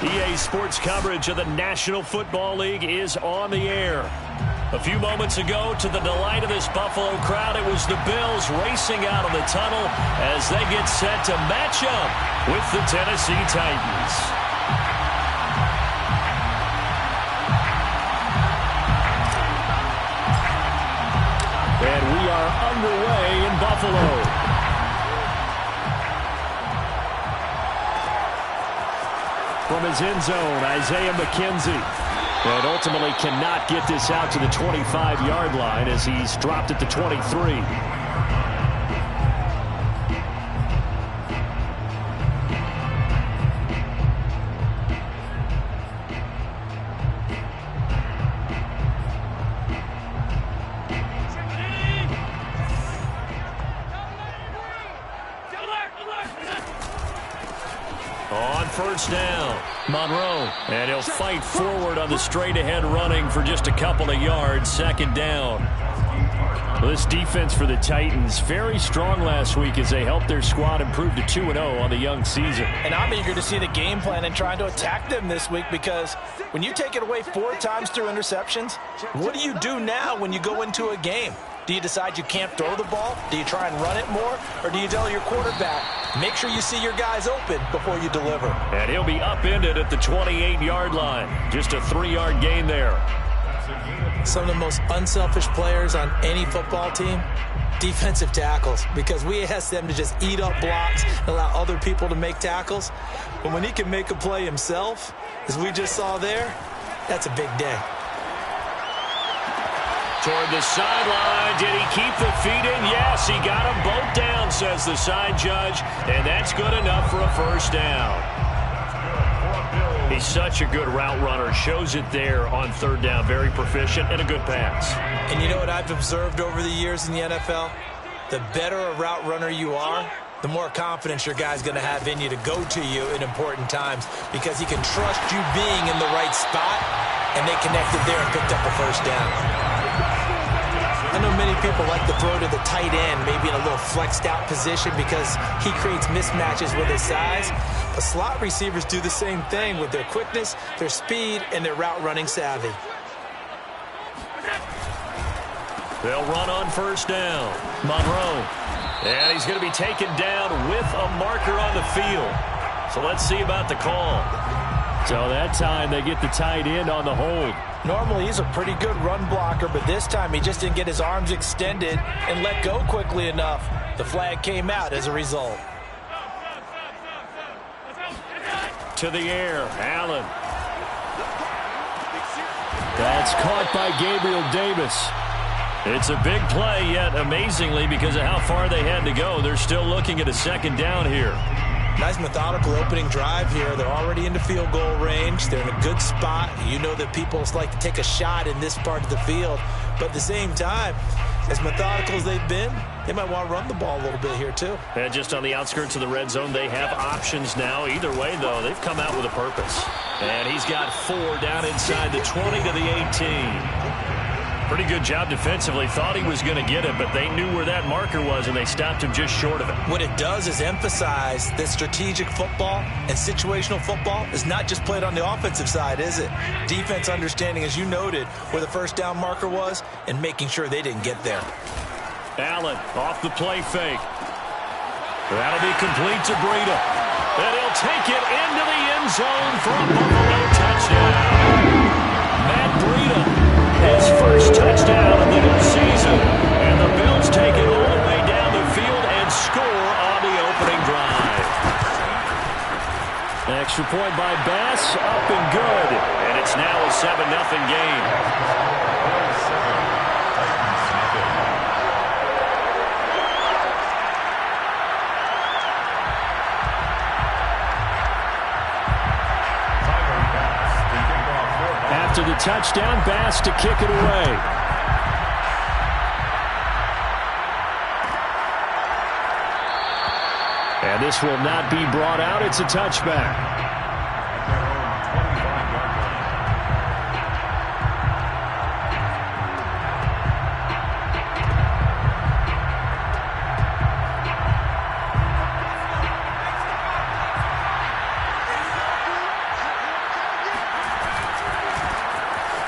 EA Sports coverage of the National Football League is on the air. A few moments ago, to the delight of this Buffalo crowd, it was the Bills racing out of the tunnel as they get set to match up with the Tennessee Titans. And we are underway in Buffalo. From his end zone, Isaiah McKenzie. And ultimately cannot get this out to the 25-yard line as he's dropped at the 23. On first down, Monroe, and he'll fight forward on the straight-ahead running for just a couple of yards. Second down. Well, this defense for the Titans, very strong last week as they helped their squad improve to 2-0 on the young season. And I'm eager to see the game plan and trying to attack them this week, because when you take it away 4 times through interceptions, what do you do now when you go into a game? Do you decide you can't throw the ball? Do you try and run it more? Or do you tell your quarterback, make sure you see your guys open before you deliver? And he'll be upended at the 28-yard line. Just a 3-yard gain there. Some of the most unselfish players on any football team, defensive tackles, because we ask them to just eat up blocks and allow other people to make tackles. But when he can make a play himself, as we just saw there, that's a big day. Toward the sideline. Did he keep the feet in? Yes, he got them both down, says the side judge. And that's good enough for a first down. He's such a good route runner. Shows it there on third down. Very proficient and a good pass. And you know what I've observed over the years in the NFL? The better a route runner you are, the more confidence your guy's going to have in you to go to you in important times, because he can trust you being in the right spot, and they connected there and picked up a first down. I know many people like to throw to the tight end, maybe in a little flexed out position because he creates mismatches with his size. But slot receivers do the same thing with their quickness, their speed, and their route running savvy. They'll run on first down. Monroe. And he's going to be taken down with a marker on the field. So let's see about the call. So that time they get the tight end on the hold. Normally he's a pretty good run blocker, but this time he just didn't get his arms extended and let go quickly enough. The flag came out as a result. To the air, Allen. That's caught by Gabriel Davis. It's a big play, yet amazingly, because of how far they had to go, they're still looking at a second down here. Nice methodical opening drive here. They're already into field goal range. They're in a good spot. You know that people like to take a shot in this part of the field. But at the same time, as methodical as they've been, they might want to run the ball a little bit here too. And just on the outskirts of the red zone, they have options now. Either way, though, they've come out with a purpose. And he's got 4 down inside the 20 to the 18. Pretty good job defensively. Thought he was going to get it, but they knew where that marker was, and they stopped him just short of it. What it does is emphasize that strategic football and situational football is not just played on the offensive side, is it? Defense understanding, as you noted, where the first down marker was and making sure they didn't get there. Allen off the play fake. That'll be complete to Breida. And he'll take it into the end zone for a Buffalo touchdown. Matt Breida. His first touchdown of the new season. And the Bills take it all the way down the field and score on the opening drive. Extra point by Bass, up and good. And it's now a 7-0 game. After the touchdown, Bass to kick it away. And this will not be brought out. It's a touchback.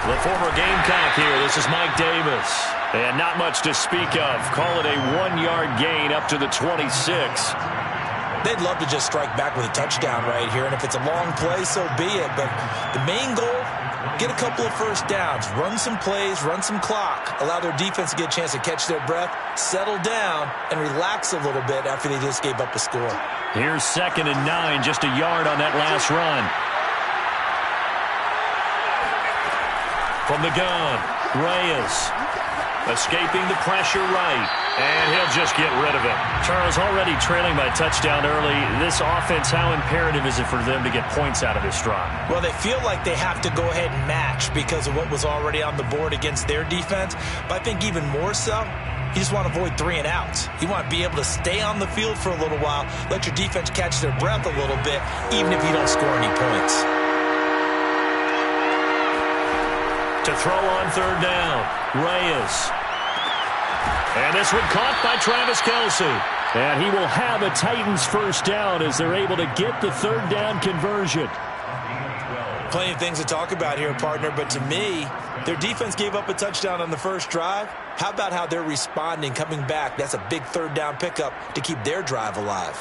The former Gamecock here. This is Mike Davis. And not much to speak of. Call it a 1-yard gain up to the 26. They'd love to just strike back with a touchdown right here. And if it's a long play, so be it. But the main goal, get a couple of first downs. Run some plays, run some clock. Allow their defense to get a chance to catch their breath, settle down, and relax a little bit after they just gave up a score. Here's 2nd and 9, just a yard on that last run. From the gun, Reyes escaping the pressure right, and he'll just get rid of it. Charles, already trailing by a touchdown early. This offense, how imperative is it for them to get points out of this drive? Well, they feel like they have to go ahead and match because of what was already on the board against their defense. But I think even more so, you just want to avoid 3 and outs. You want to be able to stay on the field for a little while, let your defense catch their breath a little bit, even if you don't score any points. To throw on 3rd down, Reyes. And this one caught by Travis Kelce. And he will have a Titans first down as they're able to get the 3rd down conversion. Plenty of things to talk about here, partner, but to me, their defense gave up a touchdown on the first drive. How about how they're responding, coming back? That's a big 3rd down pickup to keep their drive alive.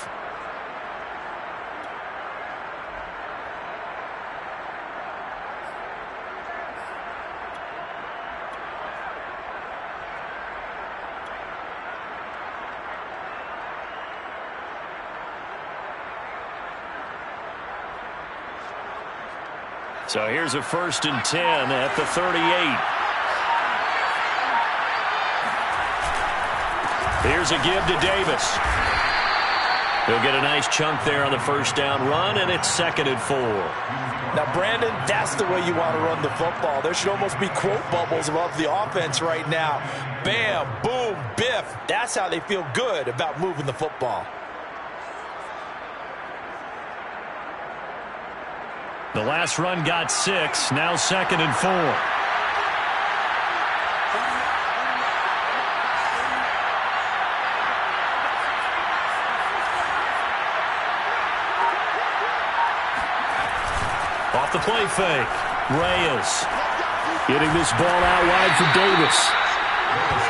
So here's a 1st and 10 at the 38. Here's a give to Davis. He'll get a nice chunk there on the first down run, and it's 2nd and 4. Now, Brandon, that's the way you want to run the football. There should almost be quote bubbles above the offense right now. Bam, boom, biff. That's how they feel good about moving the football. The last run got 6, now 2nd and 4. Off the play fake, Reyes getting this ball out wide for Davis.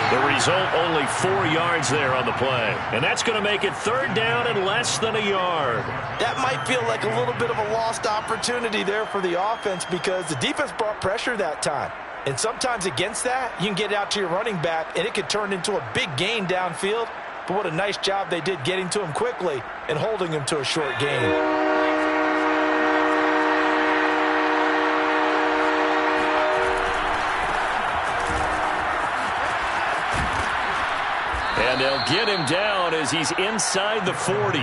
The result, only 4 yards there on the play. And that's going to make it 3rd down and less than a yard. That might feel like a little bit of a lost opportunity there for the offense because the defense brought pressure that time. And sometimes against that, you can get out to your running back, and it could turn into a big gain downfield. But what a nice job they did getting to him quickly and holding him to a short gain. And they'll get him down as he's inside the 40.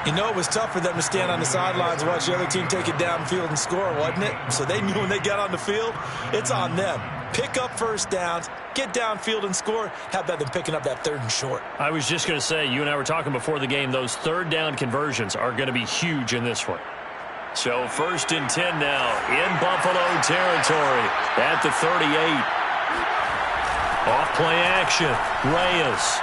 You know, it was tough for them to stand on the sidelines and watch the other team take it downfield and score, wasn't it? So they knew when they got on the field, it's on them. Pick up first downs, get downfield and score. How about them picking up that 3rd and short? I was just going to say, you and I were talking before the game, those 3rd down conversions are going to be huge in this one. So 1st and 10 now in Buffalo territory at the 38. Off play action, Reyes.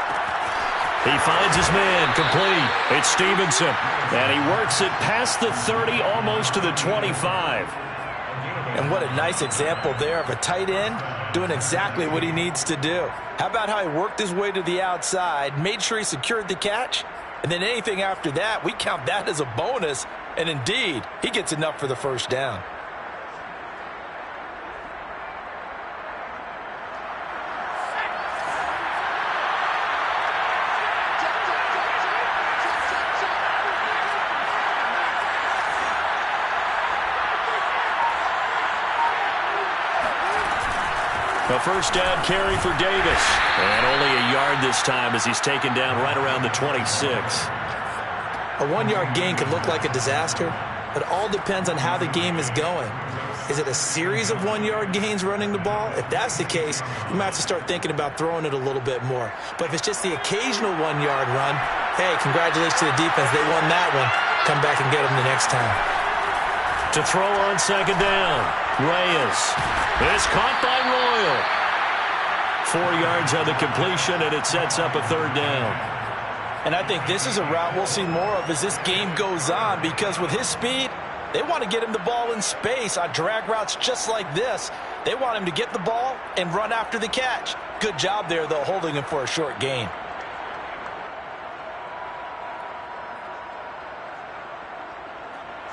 He finds his man, complete. It's Stevenson, and he works it past the 30, almost to the 25. And what a nice example there of a tight end doing exactly what he needs to do. How about how he worked his way to the outside, made sure he secured the catch, and then anything after that, we count that as a bonus, and indeed, he gets enough for the first down. A first down carry for Davis. And only a yard this time as he's taken down right around the 26. A 1-yard gain can look like a disaster, but it all depends on how the game is going. Is it a series of 1-yard gains running the ball? If that's the case, you might have to start thinking about throwing it a little bit more. But if it's just the occasional 1-yard run, hey, congratulations to the defense. They won that one. Come back and get them the next time. To throw on 2nd down, Reyes. It's caught by Royal. 4 yards on the completion, and it sets up a 3rd down. And I think this is a route we'll see more of as this game goes on, because with his speed, They want to get him the ball in space on drag routes just like this. They want him to get the ball and run after the catch. Good job there, though, holding him for a short gain.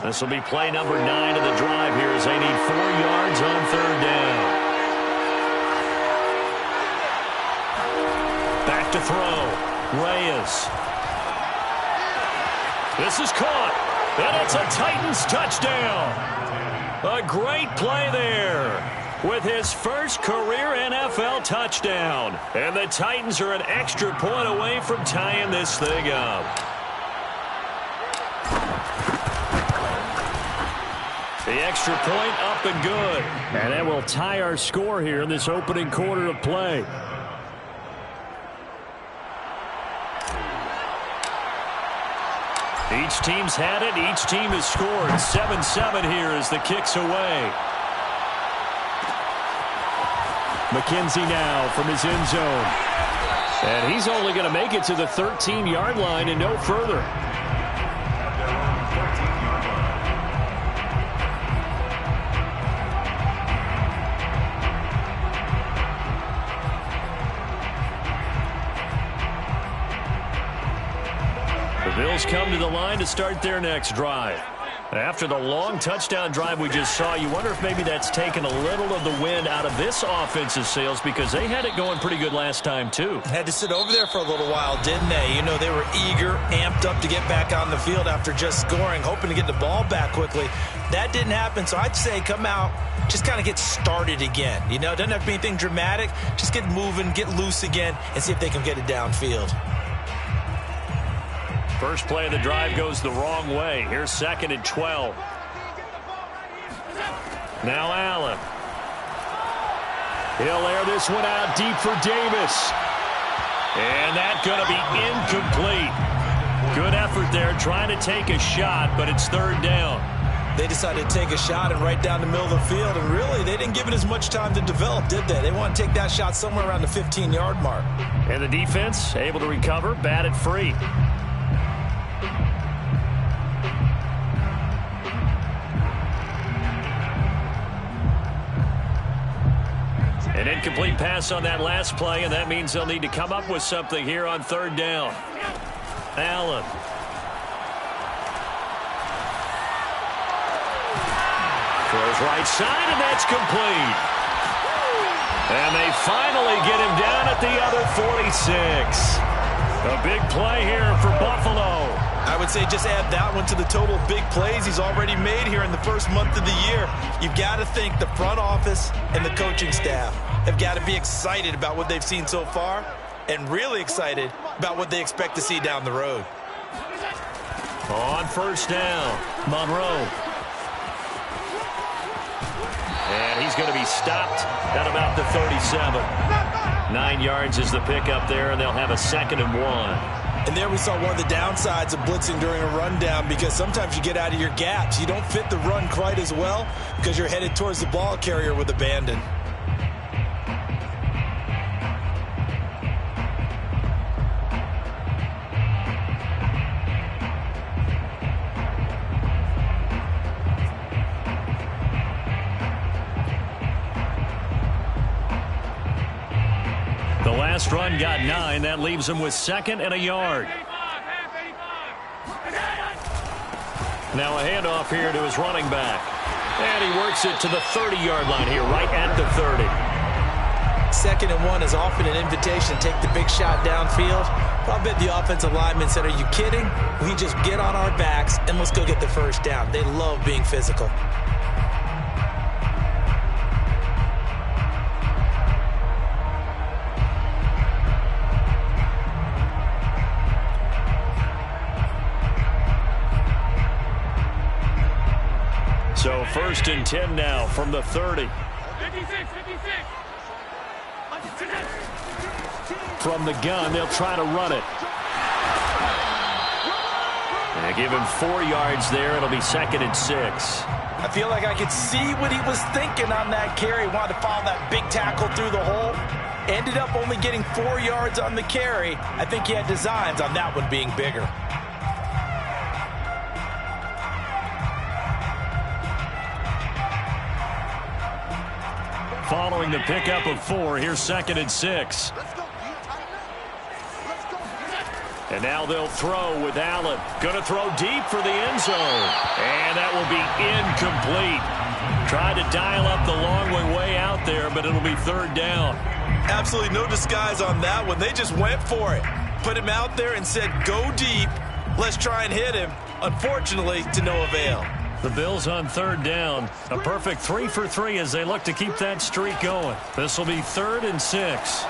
This will be play number 9 of the drive here as they need 4 yards on 3rd down. Back to throw. Reyes. This is caught. And it's a Titans touchdown. A great play there with his first career NFL touchdown. And the Titans are an extra point away from tying this thing up. The extra point up and good. And that will tie our score here in this opening quarter of play. Each team's had it. Each team has scored. 7-7 here as the kick's away. McKenzie now from his end zone. And he's only going to make it to the 13-yard line and no further. The Bills come to the line to start their next drive. After the long touchdown drive we just saw, you wonder if maybe that's taken a little of the wind out of this offense's sails because they had it going pretty good last time, too. Had to sit over there for a little while, didn't they? You know, they were eager, amped up to get back on the field after just scoring, hoping to get the ball back quickly. That didn't happen, so I'd say come out, just kind of get started again. You know, it doesn't have to be anything dramatic. Just get moving, get loose again, and see if they can get it downfield. First play of the drive goes the wrong way. Here's 2nd and 12. Now Allen. He'll air this one out deep for Davis. And that's going to be incomplete. Good effort there trying to take a shot, but it's 3rd down. They decided to take a shot and right down the middle of the field, and really they didn't give it as much time to develop, did they? They want to take that shot somewhere around the 15-yard mark. And the defense able to recover, batted free. An incomplete pass on that last play, and that means they'll need to come up with something here on 3rd down. Allen. Throws right side, and that's complete. And they finally get him down at the other 46. A big play here for Buffalo. I would say just add that one to the total big plays he's already made here in the first month of the year. You've got to think the front office and the coaching staff have got to be excited about what they've seen so far and really excited about what they expect to see down the road. On 1st down, Monroe. And he's going to be stopped at about the 37. 9 yards is the pickup there, and they'll have a 2nd and 1. And there we saw one of the downsides of blitzing during a rundown because sometimes you get out of your gaps. You don't fit the run quite as well because you're headed towards the ball carrier with abandon. The last run got 9. That leaves him with 2nd and a yard. Now a handoff here to his running back. And he works it to the 30-yard line here, right at the 30. 2nd and 1 is often an invitation to take the big shot downfield. But I bet the offensive linemen said, are you kidding? We just get on our backs and let's go get the 1st down. They love being physical. So 1st and 10 now from the 30. 56. From the gun, they'll try to run it. And they give him 4 yards there. It'll be 2nd and 6. I feel like I could see what he was thinking on that carry. Wanted to follow that big tackle through the hole. Ended up only getting 4 yards on the carry. I think he had designs on that one being bigger. following the pickup of 4. Here's 2nd and 6. And now they'll throw with Allen. Going to throw deep for the end zone. And that will be incomplete. Tried to dial up the long way out there, but it'll be 3rd down. Absolutely no disguise on that one. They just went for it. Put him out there and said, go deep. Let's try and hit him. Unfortunately, to no avail. The Bills on 3rd down. A perfect 3 for 3 as they look to keep that streak going. This will be 3rd and 6.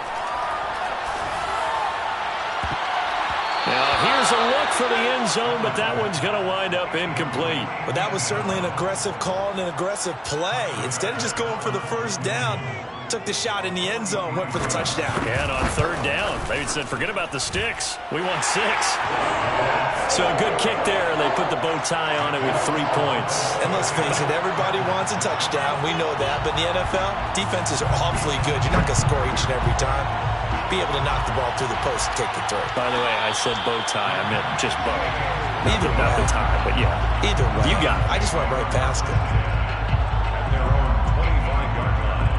Now, here's a look for the end zone, but that one's going to wind up incomplete. But that was certainly an aggressive call and an aggressive play. Instead of just going for the first down, took the shot in the end zone, went for the touchdown. And on 3rd down, they said, forget about the sticks. We want 6. So a good kick there. They put the bow tie on it with 3 points. And let's face it, everybody wants a touchdown. We know that. But in the NFL, defenses are awfully good. You're not going to score each and every time. Be able to knock the ball through the post and take the throw. By the way, I said bow tie. I meant just bow. Either way. Not the tie, but yeah. Either way. You got it. I just went right past it. At their own 25-yard line.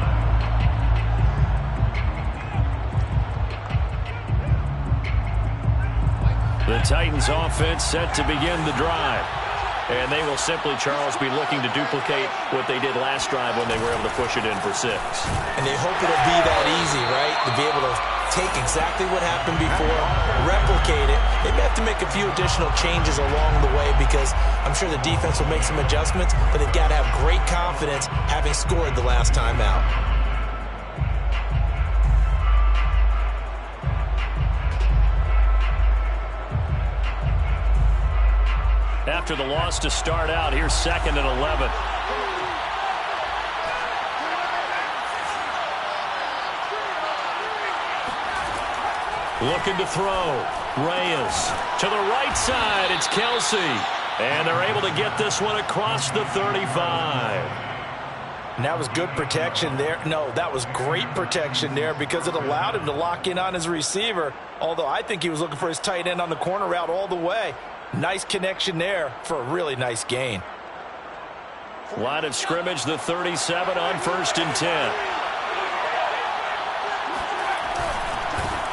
The Titans offense set to begin the drive. And they will simply, Charles, be looking to duplicate what they did last drive when they were able to push it in for 6. And they hope it'll be that easy, right? To be able to take exactly what happened before, replicate it. They may have to make a few additional changes along the way because I'm sure the defense will make some adjustments, but they've got to have great confidence having scored the last time out. After the loss to start out, here's 2nd and 11. Looking to throw. Reyes to the right side. It's Kelsey. And they're able to get this one across the 35. And that was good protection there. No, that was great protection there because it allowed him to lock in on his receiver. Although I think he was looking for his tight end on the corner route all the way. Nice connection there for a really nice gain. Line of scrimmage, the 37 on 1st and 10.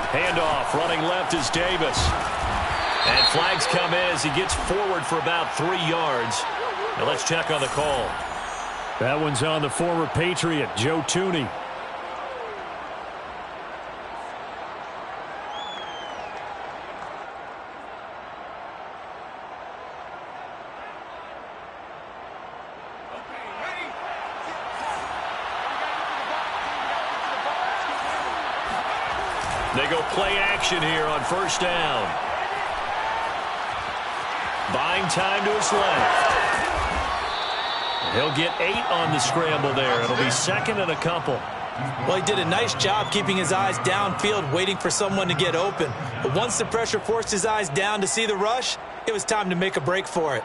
Handoff, running left is Davis. And flags come in as he gets forward for about 3 yards. Now let's check on the call. That one's on the former Patriot, Joe Tooney. They go play action here on 1st down. Buying time to his left. He'll get 8 on the scramble there. It'll be 2nd and a couple. Well, he did a nice job keeping his eyes downfield, waiting for someone to get open. But once the pressure forced his eyes down to see the rush, it was time to make a break for it.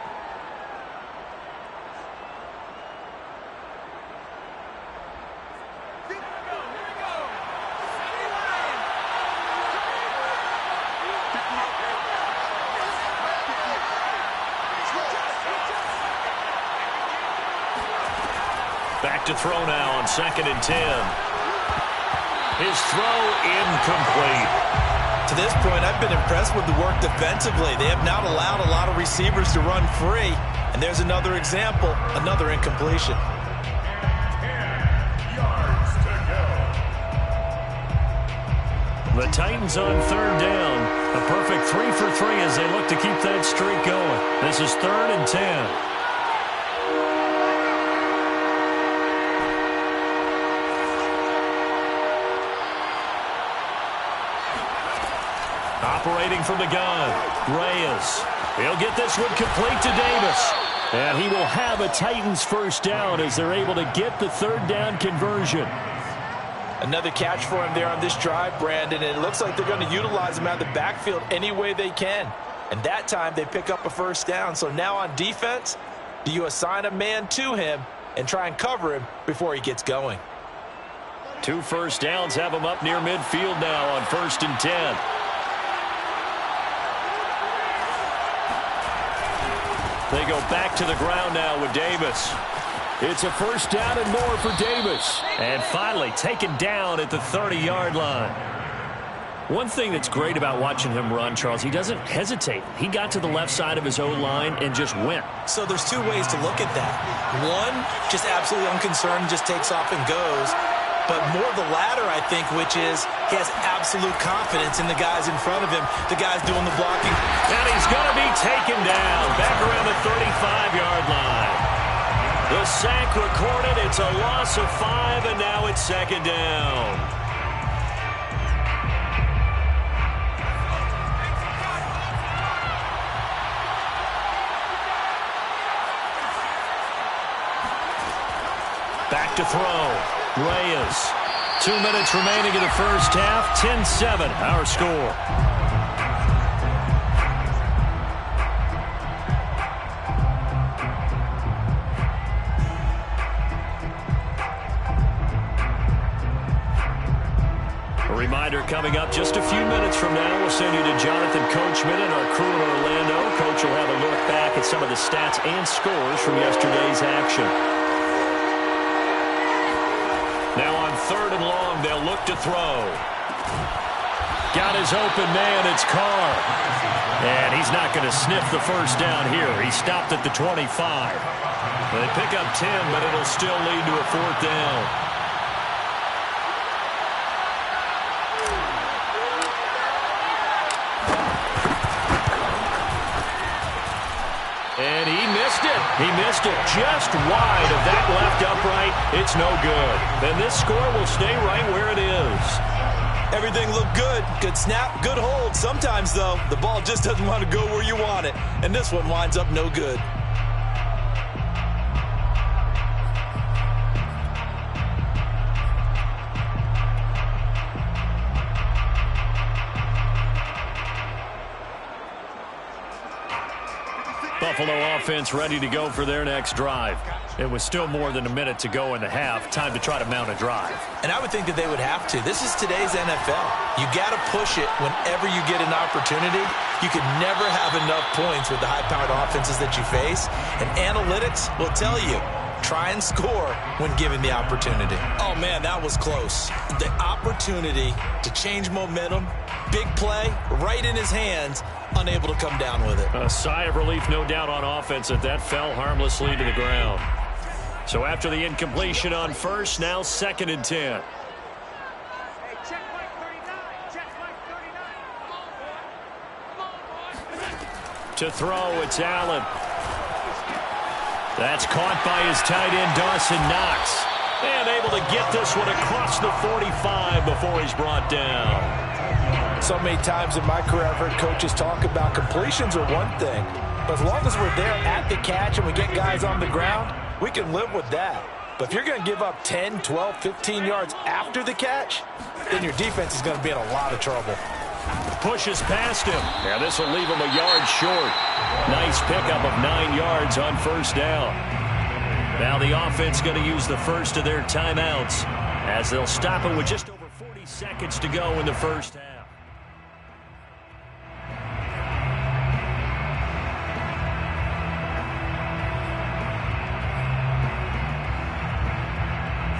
Back to throw now on 2nd and 10. His throw incomplete. To this point, I've been impressed with the work defensively. They have not allowed a lot of receivers to run free. And there's another example, another incompletion. 10 yards to go. The Titans on 3rd down. A perfect 3 for 3 as they look to keep that streak going. This is 3rd and 10. Operating from the gun, Reyes. He'll get this one complete to Davis. And he will have a Titans 1st down as they're able to get the 3rd down conversion. Another catch for him there on this drive, Brandon, and it looks like they're going to utilize him out of the backfield any way they can. And that time they pick up a 1st down. So now on defense, do you assign a man to him and try and cover him before he gets going? 2 1st downs have him up near midfield now on 1st and 10. They go back to the ground now with Davis. It's a first down and more for Davis. And finally taken down at the 30-yard line. One thing that's great about watching him run, Charles, he doesn't hesitate. He got to the left side of his O-line and just went. So there's two ways to look at that. One, just absolutely unconcerned, just takes off and goes. But more the latter, I think, which is he has absolute confidence in the guys in front of him, the guys doing the blocking. And he's going to be taken down back around the 35-yard line. The sack recorded. It's a loss of 5, and now it's second down. Back to throw. Reyes. 2 minutes remaining in the first half. 10-7, our score. A reminder coming up just a few minutes from now. We'll send you to Jonathan Coachman and our crew in Orlando. Coach will have a look back at some of the stats and scores from yesterday's action. Now on 3rd and long, they'll look to throw. Got his open man, it's Carr. And he's not going to sniff the first down here. He stopped at the 25. They pick up 10, but it'll still lead to a 4th down. And he missed it. He missed it just wide of that left upright. It's no good. And this score will stay right where it is. Everything looked good. Good snap, good hold. Sometimes, though, the ball just doesn't want to go where you want it. And this one winds up no good. Buffalo offense ready to go for their next drive. It was still more than a minute to go in the half. Time to try to mount a drive. And I would think that they would have to. This is today's NFL. You got to push it whenever you get an opportunity. You can never have enough points with the high-powered offenses that you face. And analytics will tell you, try and score when given the opportunity. Oh, man, that was close. The opportunity to change momentum, big play, right in his hands, unable to come down with it. A sigh of relief, no doubt, on offense that fell harmlessly to the ground. So after the incompletion on first, now 2nd and 10. To throw, it's Allen. That's caught by his tight end, Dawson Knox. And able to get this one across the 45 before he's brought down. So many times in my career I've heard coaches talk about completions are one thing. But as long as we're there at the catch and we get guys on the ground, we can live with that. But if you're going to give up 10, 12, 15 yards after the catch, then your defense is going to be in a lot of trouble. Pushes past him. Yeah, this will leave him a yard short. Nice pickup of 9 yards on first down. Now the offense going to use the first of their timeouts as they'll stop it with just over 40 seconds to go in the first half.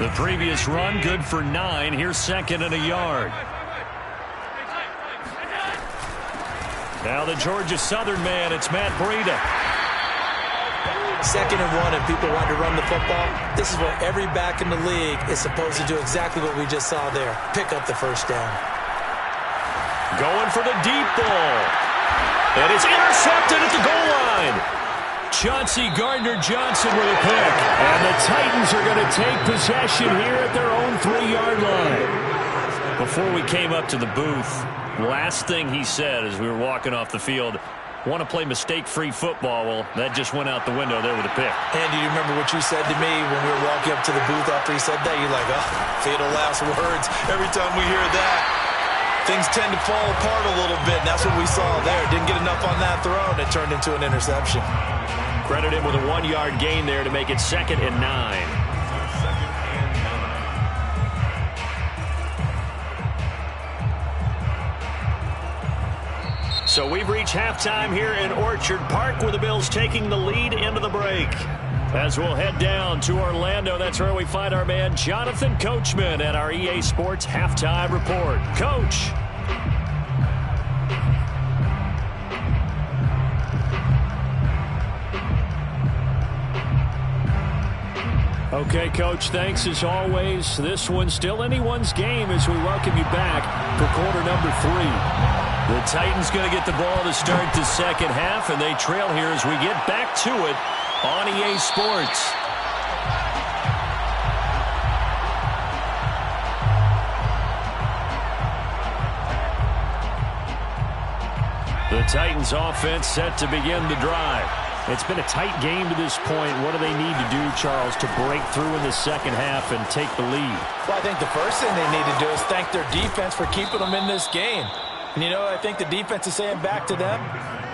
The previous run, good for 9. Here's 2nd and a yard. Now the Georgia Southern man, it's Matt Breida. 2nd and 1, and people want to run the football. This is what every back in the league is supposed to do, exactly what we just saw there. Pick up the first down. Going for the deep ball. And it's intercepted at the goal line. Chauncey Gardner-Johnson with a pick. And the Titans are going to take possession here at their own 3-yard line. Before we came up to the booth, last thing he said as we were walking off the field, want to play mistake-free football. Well, that just went out the window there with a pick. Andy, you remember what you said to me when we were walking up to the booth after he said that? You're like, oh, fatal last words. Every time we hear that, things tend to fall apart a little bit. And that's what we saw there. Didn't get enough on that throw, and it turned into an interception. Credit him with a 1-yard gain there to make it 2nd and 9. So we've reached halftime here in Orchard Park, where the Bills taking the lead into the break. As we'll head down to Orlando, that's where we find our man Jonathan Coachman at our EA Sports Halftime Report. Coach. Okay, Coach, thanks as always. This one's still anyone's game as we welcome you back for quarter number 3. The Titans going to get the ball to start the second half, and they trail here as we get back to it on EA Sports. The Titans offense set to begin the drive. It's been a tight game to this point. What do they need to do, Charles, to break through in the second half and take the lead? Well, I think the first thing they need to do is thank their defense for keeping them in this game. And, you know, I think the defense is saying back to them,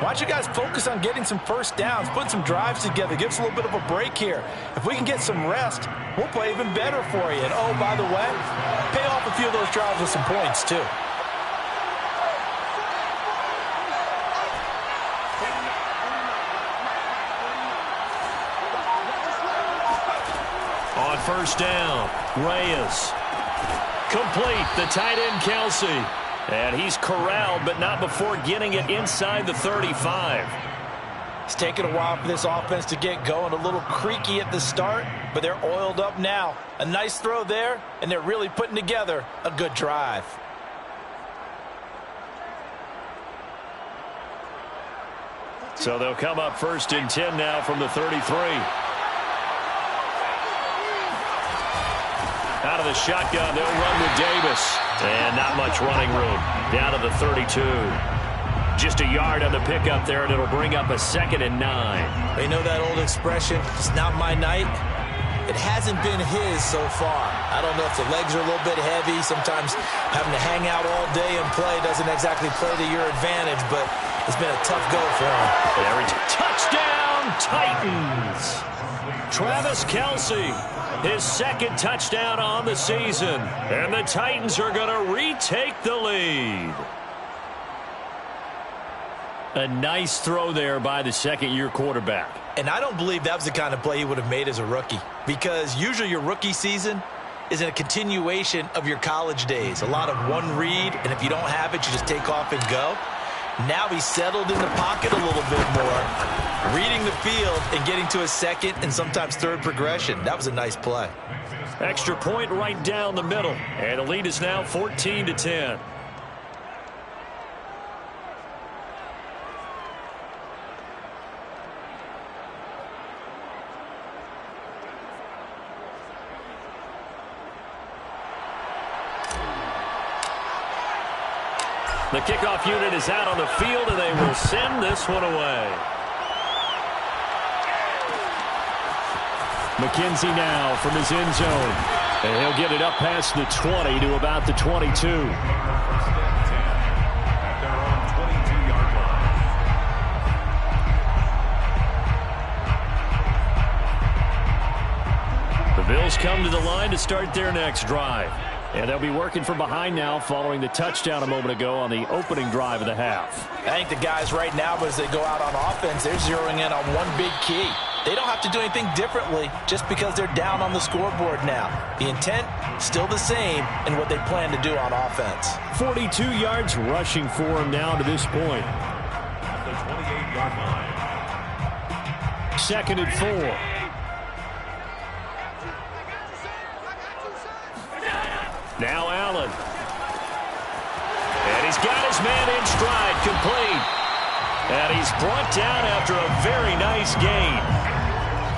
why don't you guys focus on getting some first downs, put some drives together, give us a little bit of a break here. If we can get some rest, we'll play even better for you. And, oh, by the way, pay off a few of those drives with some points, too. On first down, Reyes. Complete, the tight end, Kelsey. And he's corralled, but not before getting it inside the 35. It's taken a while for this offense to get going. A little creaky at the start, but they're oiled up now. A nice throw there, and they're really putting together a good drive. So they'll come up first and 10 now from the 33. Out of the shotgun, they'll run with Davis. And not much running room. Down to the 32. Just a yard on the pickup there, and it'll bring up a 2nd and 9. They know that old expression, it's not my night. It hasn't been his so far. I don't know if the legs are a little bit heavy. Sometimes having to hang out all day and play doesn't exactly play to your advantage, but it's been a tough go for him. Touchdown, Titans! Travis Kelce, his 2nd touchdown on the season. And the Titans are going to retake the lead. A nice throw there by the second-year quarterback. And I don't believe that was the kind of play he would have made as a rookie, because usually your rookie season is a continuation of your college days. A lot of one read, and if you don't have it, you just take off and go. Now he's settled in the pocket a little bit more, reading the field and getting to a second and sometimes third progression. That was a nice play. Extra point right down the middle, and the lead is now 14-10. The kickoff unit is out on the field, and they will send this one away. McKenzie now from his end zone. And he'll get it up past the 20 to about the 22. At their own 22-yard line. The Bills come to the line to start their next drive. And they'll be working from behind now following the touchdown a moment ago on the opening drive of the half. I think the guys right now, as they go out on offense, they're zeroing in on one big key. They don't have to do anything differently just because they're down on the scoreboard now. The intent, still the same in what they plan to do on offense. 42 yards rushing for him now to this point. At the 28-yard line. 2nd and 4. Now Allen. And he's got his man in stride, complete. And he's brought down after a very nice gain.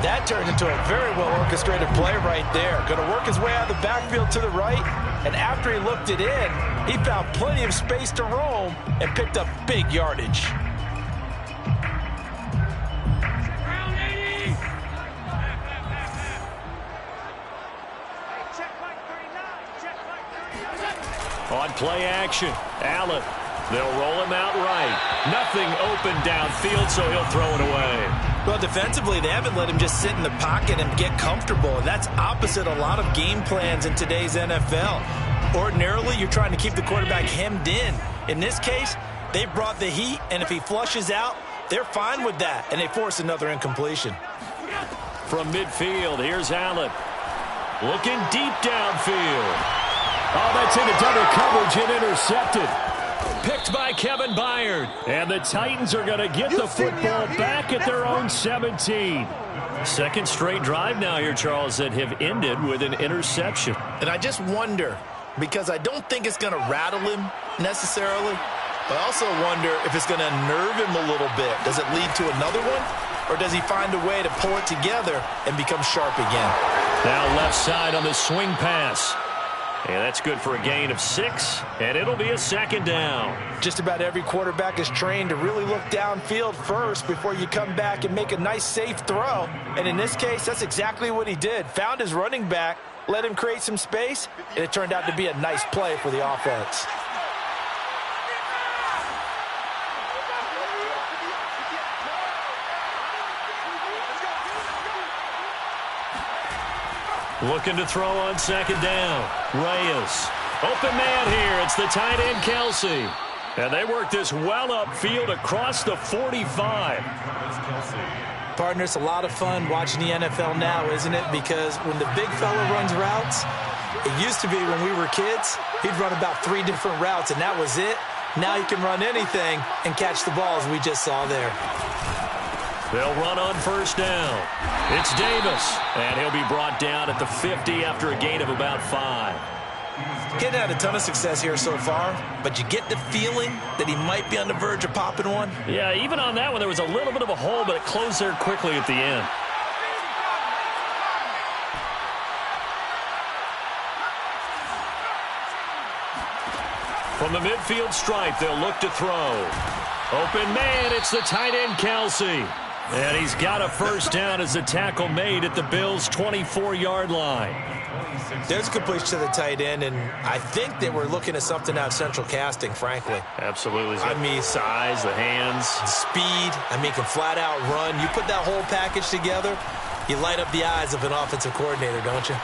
That turned into a very well-orchestrated play right there. Going to work his way out of the backfield to the right. And after he looked it in, he found plenty of space to roam and picked up big yardage. On play action, Allen. They'll roll him out right. Nothing open downfield, so he'll throw it away. Well, defensively, they haven't let him just sit in the pocket and get comfortable. And that's opposite a lot of game plans in today's NFL. Ordinarily, you're trying to keep the quarterback hemmed in. In this case, they brought the heat, and if he flushes out, they're fine with that, and they force another incompletion. from midfield. Here's Allen. Looking deep downfield. Oh, that's into double coverage and intercepted. Picked by Kevin Byard. And the Titans are going to get the football back at their own 17. Second straight drive now here, Charles, that have ended with an interception. And I just wonder, because I don't think it's going to rattle him necessarily, but I also wonder if it's going to nerve him a little bit. Does it lead to another one? Or does he find a way to pull it together and become sharp again? Now left side on the swing pass. And that's good for a gain of 6, and it'll be a second down. Just about every quarterback is trained to really look downfield first before you come back and make a nice, safe throw. And in this case, that's exactly what he did. Found his running back, let him create some space, and it turned out to be a nice play for the offense. Looking to throw on second down. Reyes. Open man here. It's the tight end, Kelsey. And they work this well upfield across the 45. Partner, it's a lot of fun watching the NFL now, isn't it? Because when the big fella runs routes, it used to be when we were kids, he'd run about 3 different routes, and that was it. Now he can run anything and catch the balls we just saw there. They'll run on first down. It's Davis, and he'll be brought down at the 50 after a gain of about 5. He hadn't had a ton of success here so far, but you get the feeling that he might be on the verge of popping one. Yeah, even on that one, there was a little bit of a hole, but it closed there quickly at the end. From the midfield stripe, they'll look to throw. Open man, it's the tight end, Kelsey. And he's got a first down as the tackle made at the Bills' 24-yard line. There's a completion to the tight end, and I think they were looking at something out central casting, frankly. Absolutely. I mean, size, the hands. Speed, can flat out run. You put that whole package together, you light up the eyes of an offensive coordinator, don't you?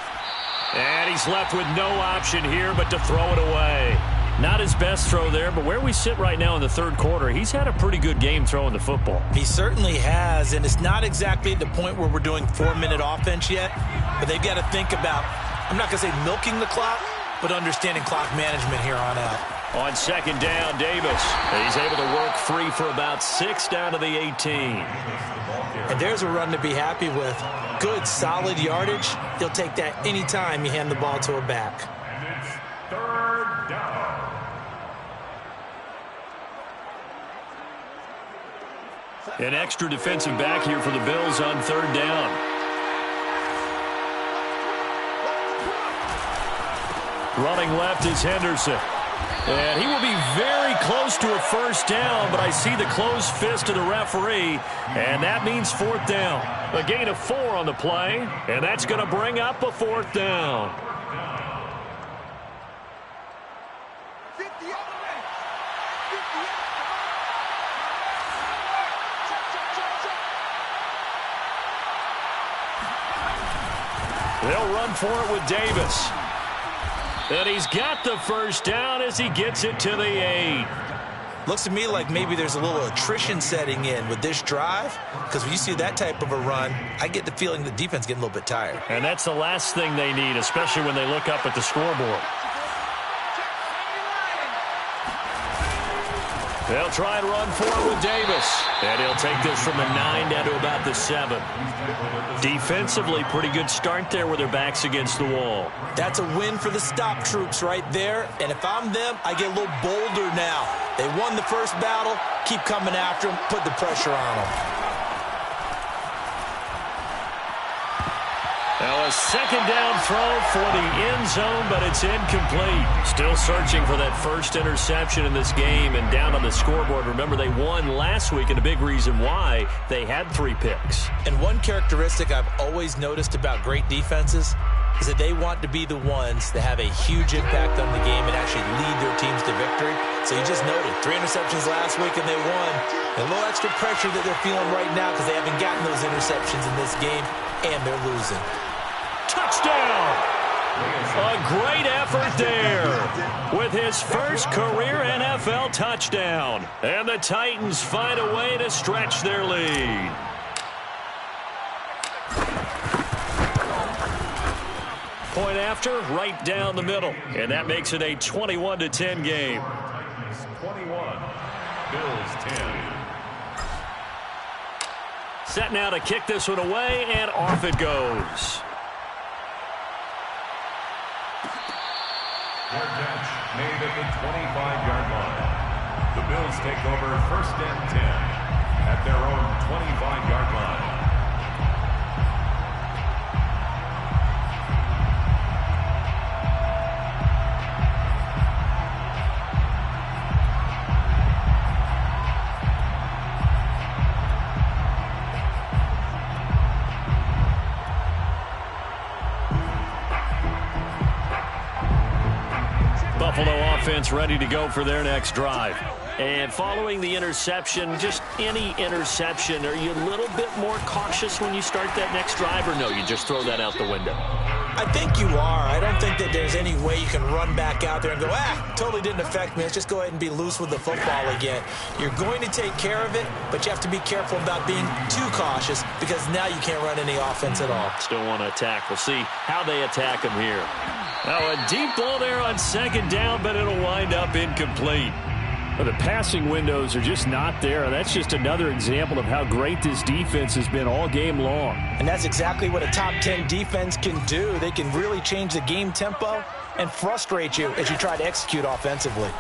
And he's left with no option here but to throw it away. Not his best throw there, but where we sit right now in the third quarter, he's had a pretty good game throwing the football. He certainly has, and it's not exactly at the point where we're doing 4-minute offense yet, but they've got to think about, I'm not going to say milking the clock, but understanding clock management here on out. On second down, Davis. He's able to work free for about 6 down to the 18. And there's a run to be happy with. Good, solid yardage. He'll take that anytime you hand the ball to a back. Third down. An extra defensive back here for the Bills on third down. Running left is Henderson. And he will be very close to a first down, but I see the closed fist of the referee, and that means fourth down. A gain of 4 on the play, and that's going to bring up a fourth down. They'll run for it with Davis. And he's got the first down as he gets it to the 8. Looks to me like maybe there's a little attrition setting in with this drive, because when you see that type of a run, I get the feeling the defense getting a little bit tired. And that's the last thing they need, especially when they look up at the scoreboard. They'll try and run for it with Davis. And he'll take this from the 9 down to about the 7. Defensively, pretty good start there with their backs against the wall. That's a win for the stop troops right there. And if I'm them, I get a little bolder now. They won the first battle. Keep coming after them. Put the pressure on them. Now a second down throw for the end zone, but it's incomplete. Still searching for that first interception in this game and down on the scoreboard. Remember, they won last week, and a big reason why they had 3 picks. And one characteristic I've always noticed about great defenses is that they want to be the ones that have a huge impact on the game and actually lead their teams to victory. So you just noted 3 interceptions last week and they won. And a little extra pressure that they're feeling right now because they haven't gotten those interceptions in this game and they're losing. Touchdown! A great effort there with his first career NFL touchdown. And the Titans find a way to stretch their lead. point after, right down the middle. And that makes it a 21-10 game. 21, Bills 10. Set now to kick this one away, and off it goes. Their catch made at the 25-yard line. The Bills take over 1st and 10 at their own 25-yard line. Buffalo offense ready to go for their next drive. And following the interception, just any interception, are you a little bit more cautious when you start that next drive, or no, you just throw that out the window? I think you are. I don't think that there's any way you can run back out there and go, totally didn't affect me. Let's just go ahead and be loose with the football again. You're going to take care of it, but you have to be careful about being too cautious because now you can't run any offense at all. Still want to attack. We'll see how they attack him here. Now a deep ball there on 2nd down, but it'll wind up incomplete. Well, the passing windows are just not there. That's just another example of how great this defense has been all game long. And that's exactly what a top 10 defense can do. They can really change the game tempo and frustrate you as you try to execute offensively.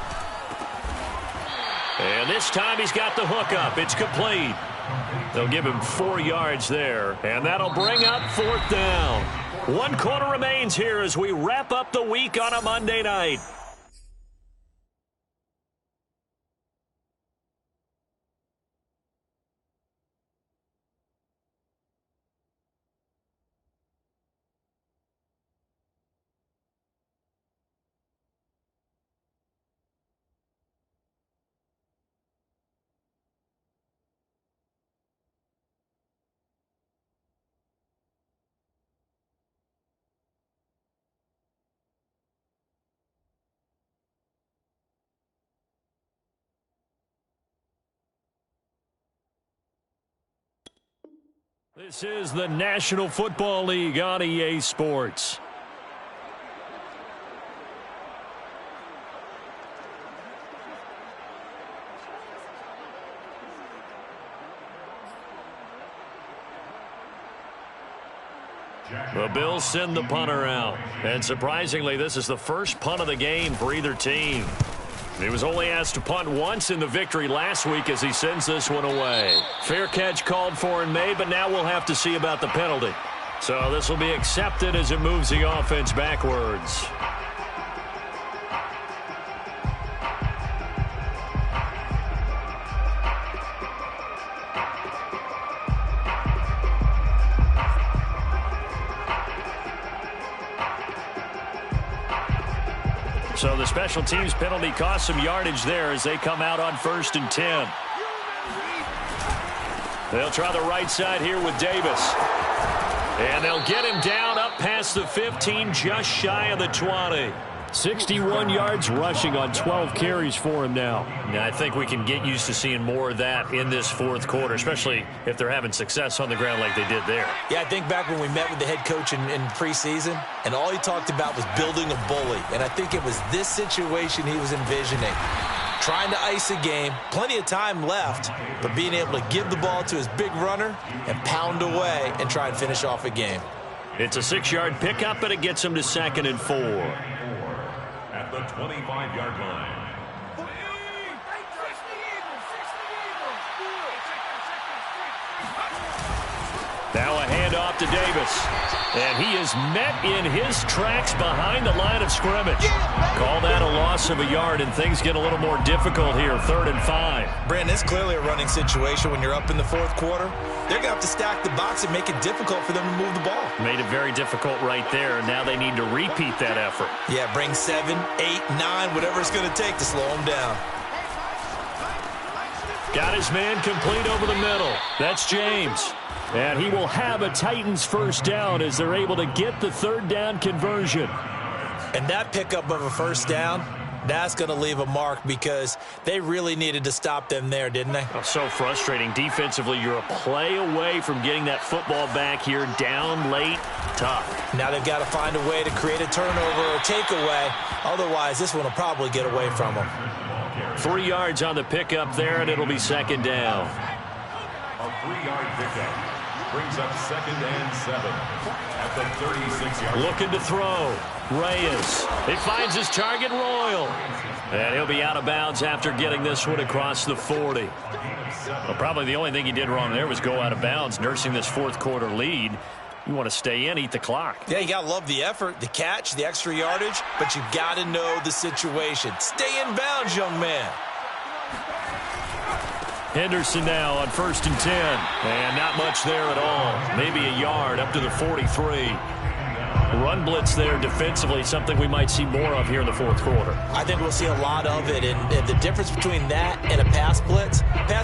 And this time he's got the hook up. It's complete. They'll give him 4 yards there, and that'll bring up 4th down. 1 quarter remains here as we wrap up the week on a Monday night. This is the National Football League on EA Sports. The Bills send the punter out. And surprisingly, this is the first punt of the game for either team. He was only asked to punt once in the victory last week as he sends this one away. Fair catch called for and made, but now we'll have to see about the penalty. So this will be accepted as it moves the offense backwards. So the special teams penalty cost some yardage there as they come out on 1st and 10. They'll try the right side here with Davis. And they'll get him down up past the 15, just shy of the 20. 61 yards rushing on 12 carries for him now. Now, I think we can get used to seeing more of that in this 4th quarter, especially if they're having success on the ground like they did there. Yeah, I think back when we met with the head coach in preseason, and all he talked about was building a bully. And I think it was this situation he was envisioning. Trying to ice a game, plenty of time left, but being able to give the ball to his big runner and pound away and try and finish off a game. It's a 6-yard pickup, but it gets him to 2nd and 4. At the 25-yard line. Now a handoff to Davis. And he is met in his tracks behind the line of scrimmage. Call that a loss of a yard, and things get a little more difficult here, 3rd and 5. Brandon, it's clearly a running situation when you're up in the 4th quarter. They're going to have to stack the box and make it difficult for them to move the ball. Made it very difficult right there. Now they need to repeat that effort. Yeah, bring 7, 8, 9, whatever it's going to take to slow them down. Got his man complete over the middle. That's James. And he will have a Titans 1st down as they're able to get the 3rd down conversion. And that pickup of a 1st down That's going to leave a mark because they really needed to stop them there, didn't they? Oh, so frustrating. Defensively, you're a play away from getting that football back here. Down late, tough. Now they've got to find a way to create a turnover or takeaway. Otherwise, this one will probably get away from them. 3 yards on the pickup there, and it'll be second down. A 3-yard pickup brings up 2nd and 7 at the 36-yard line. Looking to throw. Reyes. He finds his target, Royal. And he'll be out of bounds after getting this one across the 40. Well, probably the only thing he did wrong there was go out of bounds, nursing this fourth quarter lead. You want to stay in, eat the clock. Yeah, you got to love the effort, the catch, the extra yardage, but you got to know the situation. Stay in bounds, young man. Henderson now on 1st and 10. And not much there at all. Maybe a yard up to the 43. Run blitz there defensively, something we might see more of here in the fourth quarter. I think we'll see a lot of it, and the difference between that and a pass blitz,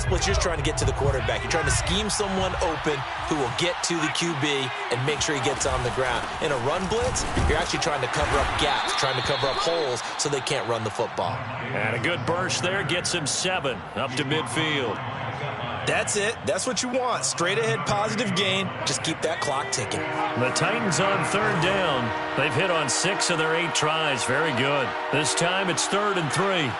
you're just trying to get to the quarterback. You're trying to scheme someone open who will get to the QB and make sure he gets on the ground. In a run blitz, you're actually trying to cover up gaps, trying to cover up holes so they can't run the football. And a good burst there gets him 7 up to midfield. That's it. That's what you want. Straight ahead positive gain. Just keep that clock ticking. The Titans on 3rd down. They've hit on 6 of their 8 tries. Very good. This time it's 3rd and 3.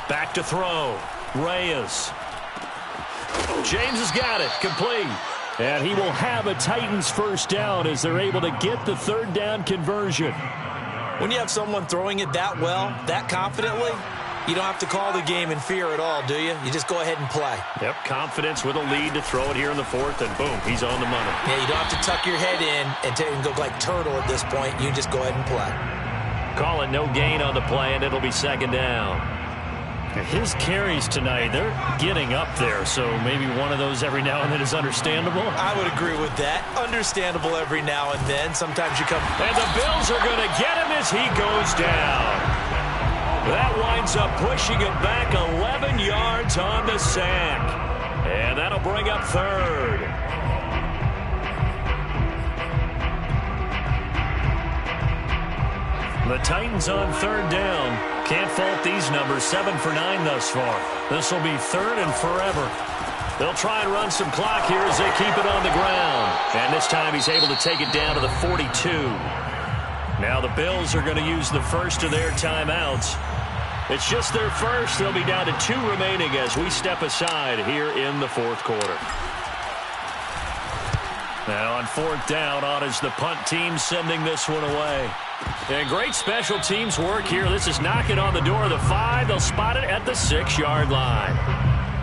Back to throw. Reyes. James has got it. Complete. And he will have a Titans first down as they're able to get the 3rd down conversion. When you have someone throwing it that well, that confidently, you don't have to call the game in fear at all, do you? You just go ahead and play. Yep, confidence with a lead to throw it here in the 4th, and boom, he's on the money. Yeah, you don't have to tuck your head in and go like turtle at this point. You just go ahead and play. Call it no gain on the play, and it'll be 2nd down. His carries tonight, they're getting up there, so maybe one of those every now and then is understandable. I would agree with that. Understandable every now and then. Sometimes you come... And the Bills are going to get him as he goes down. That winds up pushing him back 11 yards on the sack. And that'll bring up 3rd. The Titans on 3rd down. Can't fault these numbers. 7 for 9 thus far. This will be 3rd and forever. They'll try and run some clock here as they keep it on the ground. And this time he's able to take it down to the 42. Now the Bills are going to use the first of their timeouts. It's just their first. They'll be down to 2 remaining as we step aside here in the 4th quarter. Now on 4th down, on is the punt team sending this one away. And great special teams work here. This is knocking on the door of the 5. They'll spot it at the 6-yard line.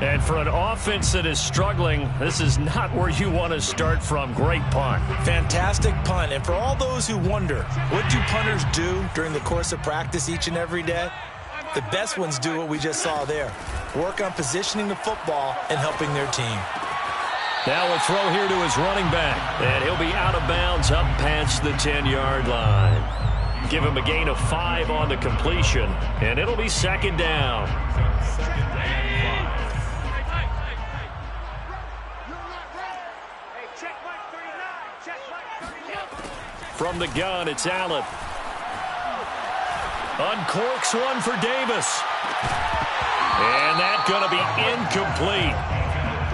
And for an offense that is struggling, this is not where you want to start from. Great punt. Fantastic punt. And for all those who wonder, what do punters do during the course of practice each and every day? The best ones do what we just saw there. Work on positioning the football and helping their team. Now a throw here to his running back. And he'll be out of bounds up past the 10-yard line. Give him a gain of 5 on the completion. And it'll be 2nd down. From the gun, it's Allen. Uncorks one for Davis. And that's going to be incomplete.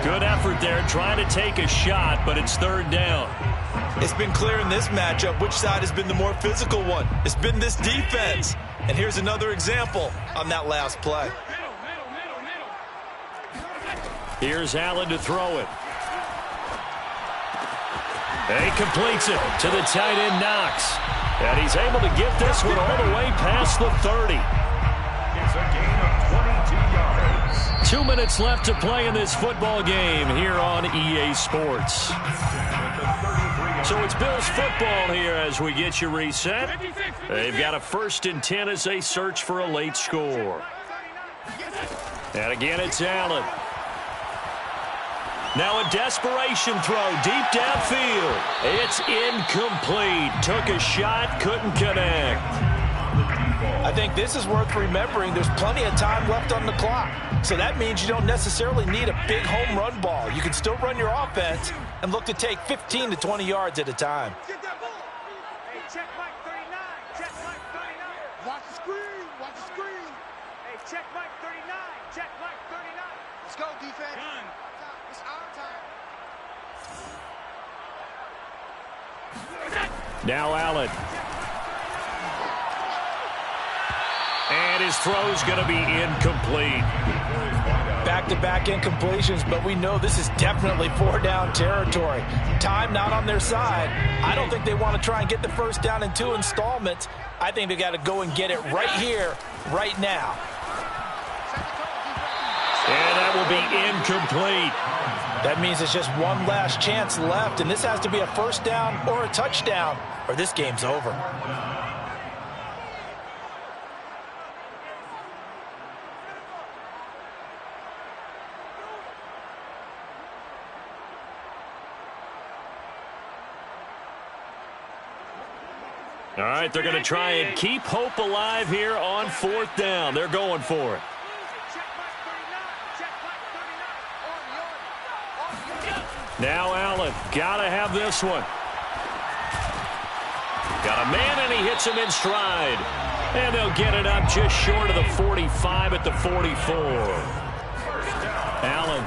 Good effort there, trying to take a shot, but it's 3rd down. It's been clear in this matchup which side has been the more physical one. It's been this defense. And here's another example on that last play. Here's Allen to throw it. And he completes it to the tight end, Knox. And he's able to get this one all the way past the 30. It's a gain of 22 yards. 2 minutes left to play in this football game here on EA Sports. So it's Bills football here as we get you reset. They've got a 1st and 10 as they search for a late score. And again, it's Allen. Now a desperation throw deep downfield. It's incomplete. Took a shot, couldn't connect. I think this is worth remembering. There's plenty of time left on the clock. So that means you don't necessarily need a big home run ball. You can still run your offense and look to take 15 to 20 yards at a time. Hey, check Mike 39. Check Mike 39. Watch the screen. Watch the screen. Hey, check Mike 39. Check Mike 39. Let's go, defense. It's our time. Now Allen. And his throw's going to be incomplete. Back-to-back incompletions, but we know this is definitely four-down territory. Time not on their side. I don't think they want to try and get the first down in 2 installments. I think they got to go and get it right here, right now. And that will be incomplete. That means it's just one last chance left, and this has to be a first down or a touchdown, or this game's over. All right, they're going to try and keep hope alive here on 4th down. They're going for it. Now Allen, got to have this one. Got a man, and he hits him in stride. And they'll get it up just short of the 45 at the 44. Allen.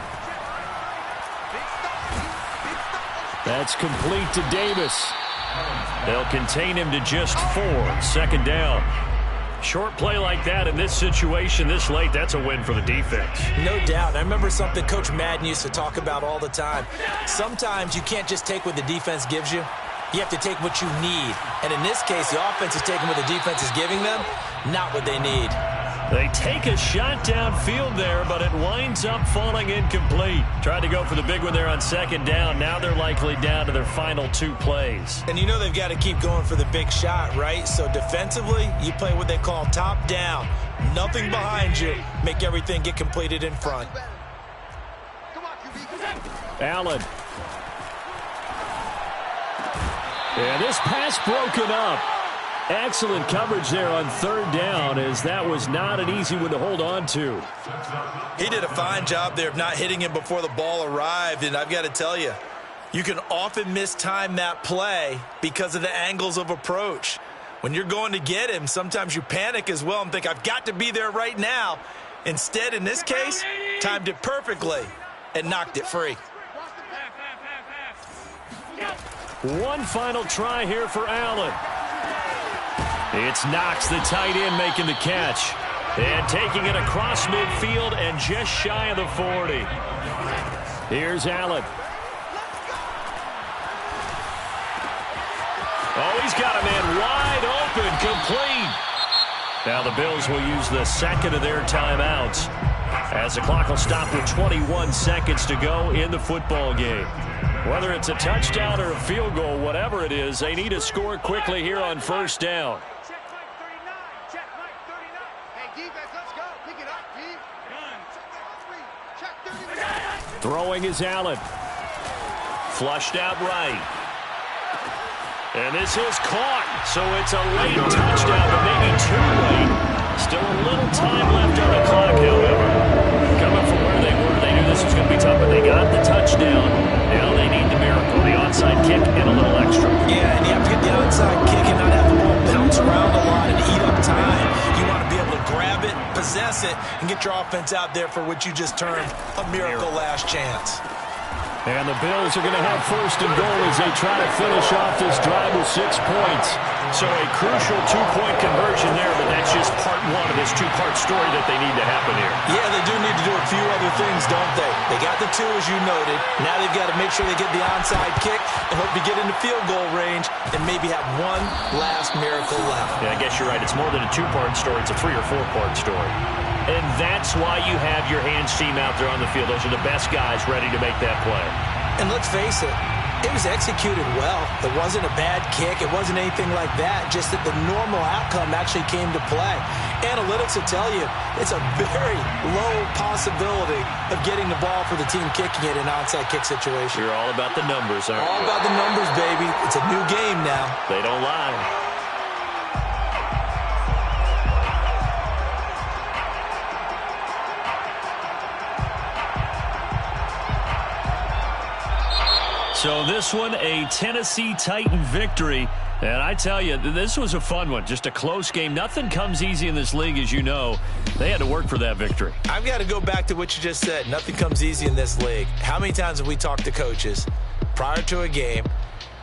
That's complete to Davis. They'll contain him to just 4. 2nd down. Short play like that in this situation this late, that's a win for the defense. No doubt. I remember something Coach Madden used to talk about all the time. Sometimes you can't just take what the defense gives you. You have to take what you need. And in this case, the offense is taking what the defense is giving them, not what they need. They take a shot downfield there, but it winds up falling incomplete. Tried to go for the big one there on 2nd down. Now they're likely down to their final 2 plays. And you know they've got to keep going for the big shot, right? So defensively, you play what they call top down. Nothing behind you. Make everything get completed in front. Allen. And this pass broken up. Excellent coverage there on 3rd down, as that was not an easy one to hold on to. He did a fine job there of not hitting him before the ball arrived, and I've got to tell you, you can often mistime that play because of the angles of approach. When you're going to get him, sometimes you panic as well and think, I've got to be there right now. Instead, in this case, timed it perfectly and knocked it free. One final try here for Allen. It's Knox, the tight end, making the catch. And taking it across midfield and just shy of the 40. Here's Allen. Oh, he's got a man wide open, complete. Now the Bills will use the 2nd of their timeouts, as the clock will stop with 21 seconds to go in the football game. Whether it's a touchdown or a field goal, whatever it is, they need to score quickly here on 1st down. Throwing is Allen. Flushed out right. And this is caught. So it's a late touchdown, but maybe too late. Still a little time left on the clock, however. Coming from where they were, they knew this was going to be tough, but they got the touchdown. Now they need the miracle, the onside kick and a little extra. Yeah, and you have to get the onside kick and not have the ball bounce around a lot and eat up time. You want to be able to grab it, possess it, and get your offense out there for what you just termed a miracle last chance. And the Bills are going to have 1st and goal as they try to finish off this drive with 6 points. So a crucial 2-point conversion there, but that's just part 1 of this 2-part story that they need to happen here. Yeah, they do need to do a few other things, don't they? They got the 2, as you noted. Now they've got to make sure they get the onside kick and hope to get into field goal range and maybe have one last miracle left. Yeah, I guess you're right. It's more than a 2-part story. It's a 3- or 4-part story. And that's why you have your hands team out there on the field. Those are the best guys ready to make that play. And let's face it, it was executed well. It wasn't a bad kick. It wasn't anything like that. Just that the normal outcome actually came to play. Analytics will tell you it's a very low possibility of getting the ball for the team kicking it in an onside kick situation. You're all about the numbers, aren't you? All about the numbers, baby. It's a new game now. They don't lie. So this one, a Tennessee Titan victory. And I tell you, this was a fun one. Just a close game. Nothing comes easy in this league, as you know. They had to work for that victory. I've got to go back to what you just said. Nothing comes easy in this league. How many times have we talked to coaches prior to a game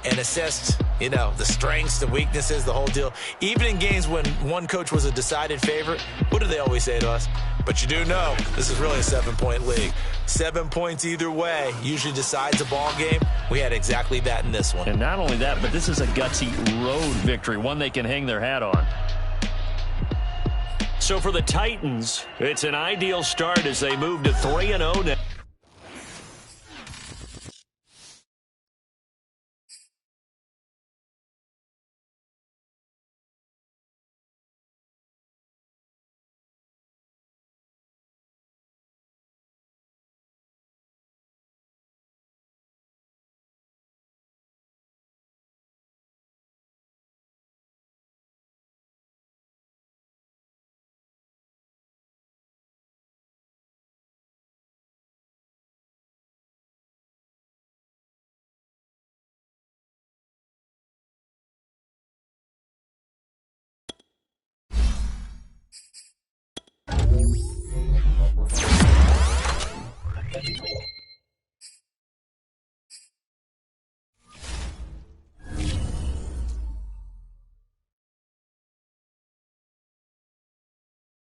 and assessed, the strengths, the weaknesses, the whole deal? Even in games when one coach was a decided favorite, what do they always say to us? But you do know this is really a 7-point league. 7 points either way usually decides a ball game. We had exactly that in this one. And not only that, but this is a gutsy road victory, one they can hang their hat on. So for the Titans, it's an ideal start as they move to 3-0 now.